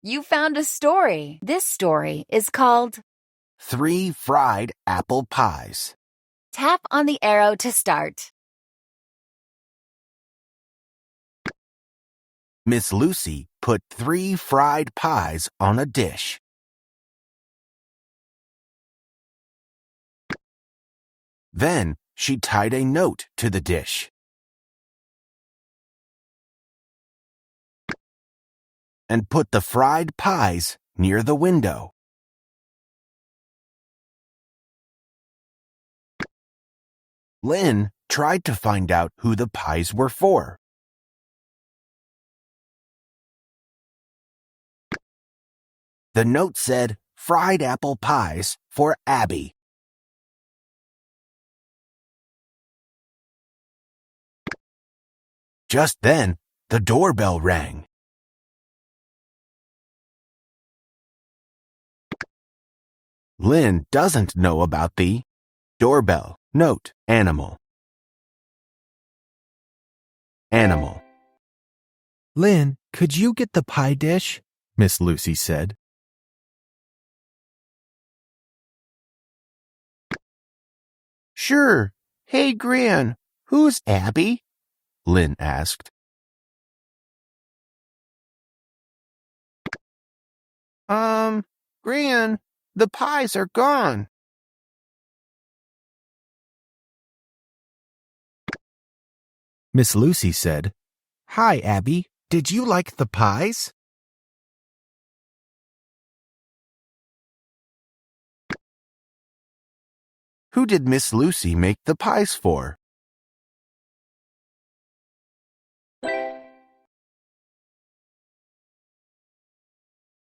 You found a story. This story is called 3 Fried Apple Pies. Tap on the arrow to start. Miss Lucy put 3 fried pies on a dish. Then she tied a note to the dish. And put the fried pies near the window. Lynn tried to find out who the pies were for. The note said, "Fried apple pies for Abby." Just then, the doorbell rang. Lynn doesn't know about the doorbell note animal. Animal. Lynn, could you get the pie dish? Miss Lucy said. Sure. Hey, Gran, who's Abby? Lynn asked. Gran, the pies are gone. Miss Lucy said, Hi, Abby. Did you like the pies? Who did Miss Lucy make the pies for?